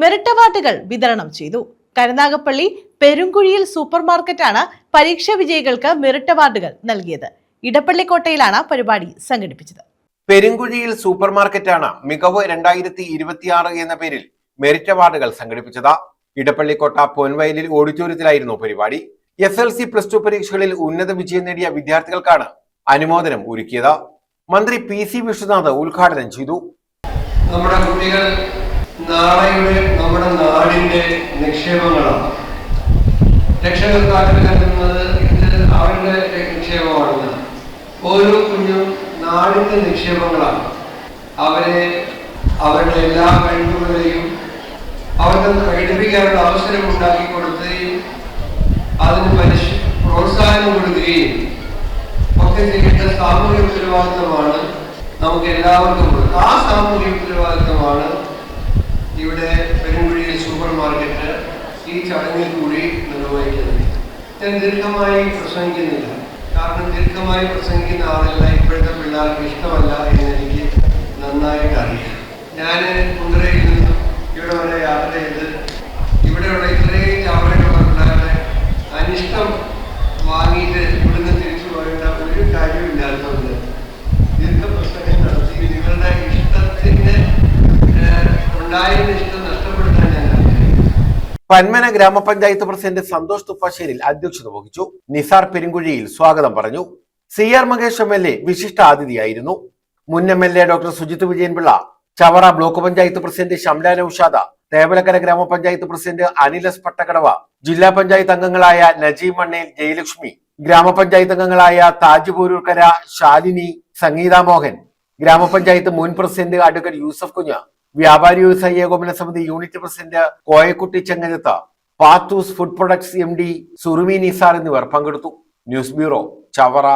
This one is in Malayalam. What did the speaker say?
മെറിറ്റ് അവാർഡുകൾ വിതരണം ചെയ്തു. കരുനാഗപ്പള്ളി പെരുങ്കുഴിയിൽ സൂപ്പർ മാർക്കറ്റാണ് പരീക്ഷാ വിജയികൾക്ക് മെറിറ്റ് അവാർഡുകൾ നൽകിയത്. ഇടപ്പള്ളിക്കോട്ടയിലാണ് പരിപാടി സംഘടിപ്പിച്ചത്. പെരുങ്കുഴിയിൽ സൂപ്പർ മാർക്കറ്റാണ് മികവ് 2026 എന്ന പേരിൽ മെറിറ്റ് അവാർഡുകൾ സംഘടിപ്പിച്ചത്. ഇടപ്പള്ളിക്കോട്ട പൊൻവയലിൽ ഓഡിറ്റോറിയത്തിലായിരുന്നു പരിപാടി. SLC +2 പരീക്ഷകളിൽ ഉന്നത വിജയം നേടിയ വിദ്യാർത്ഥികൾക്കാണ് അനുമോദനം ഒരുക്കിയത്. മന്ത്രി PC വിശ്വനാഥ് ഉദ്ഘാടനം ചെയ്തു. നമ്മുടെ കുട്ടികൾ നാളെയുടെ നമ്മുടെ നാടിന്റെ നിക്ഷേപങ്ങളാണ്. രക്ഷകർത്താക്കൾ കരുതുന്നത് ഇത് അവരുടെ നിക്ഷേപമാണെന്ന്. ഓരോ കുഞ്ഞും നാടിന്റെ നിക്ഷേപങ്ങളാണ്. അവരെ അവരുടെ എല്ലാ കഴിവുകളെയും അവർക്ക് പ്രകടിപ്പിക്കാനുള്ള അവസരം ഉണ്ടാക്കി കൊടുക്കുകയും അതിന് പ്രോത്സാഹനം കൊടുക്കുകയും ഒക്കെ ചെയ്യേണ്ട സാമൂഹ്യ ഉത്തരവാദിത്തമാണ് നമുക്ക് എല്ലാവർക്കും. ആ സാമൂഹ്യ ഉത്തരവാദിത്തമാണ് ഇവിടെ പെരുങ്കുഴിയിൽ സൂപ്പർ മാർക്കറ്റ് ഈ ചടങ്ങിൽ കൂടി നിർവഹിക്കുന്നത്. ഞാൻ ദീർഘമായി പ്രസംഗിക്കുന്നില്ല, കാരണം ദീർഘമായി പ്രസംഗിക്കുന്ന ആളല്ല ഇപ്പോഴത്തെ പിള്ളേർക്ക് ഇഷ്ടമല്ല എന്ന് എനിക്ക് നന്നായിട്ട് അറിയാം. ഞാൻ കുണ്ടറയിൽ നിന്നും ഇവിടെ വരെ യാത്ര ചെയ്ത് ഇവിടെയുള്ള ഇത്രയും ചവറയുള്ള പിള്ളേരുടെ അനിഷ്ടം വാങ്ങിയിട്ട് ഇവിടുന്ന് തിരിച്ചു പോകേണ്ട ഒരു കാര്യമില്ലാത്തതുകൊണ്ട് ദീർഘപ്രസംഗം നടത്തി നിങ്ങളുടെ ഇഷ്ടത്തിന് ഉണ്ടായിരുന്ന ഇഷ്ടം നഷ്ടപ്പെടുത്താൻ ഞാൻ ആഗ്രഹിക്കുന്നു. പന്മന ഗ്രാമപഞ്ചായത്ത് പ്രസിഡന്റ് സന്തോഷ് തുപ്പാശ്ശേരിൽ അധ്യക്ഷത വഹിച്ചു. നിസാർ പെരുങ്കുഴിയിൽ സ്വാഗതം പറഞ്ഞു. CR മഹേഷ് MLA വിശിഷ്ട അതിഥിയായിരുന്നു. മുൻ MLA doctor Sujith Vijayan Pillai, Chavara block panchayat president Shamla Naushad, Thevalakkara grama panchayat president അനിലസ് പട്ടക്കടവ, ജില്ലാ പഞ്ചായത്ത് അംഗങ്ങളായ നജീം മണ്ണേൽ, ജയലക്ഷ്മി, ഗ്രാമപഞ്ചായത്ത് അംഗങ്ങളായ താജ് പോരൂർക്കര, ശാലിനി, സംഗീത മോഹൻ, ഗ്രാമപഞ്ചായത്ത് മുൻ പ്രസിഡന്റ് അഡ്വക്കേറ്റ് യൂസഫ് കുഞ്ഞ്, വ്യാപാരി Vyavasayi Ekopana Samithi unit president Koyakutty Chenganath, Pathus food products MD Surumi Nisar എന്നിവർ പങ്കെടുത്തു. News bureau, Chavara.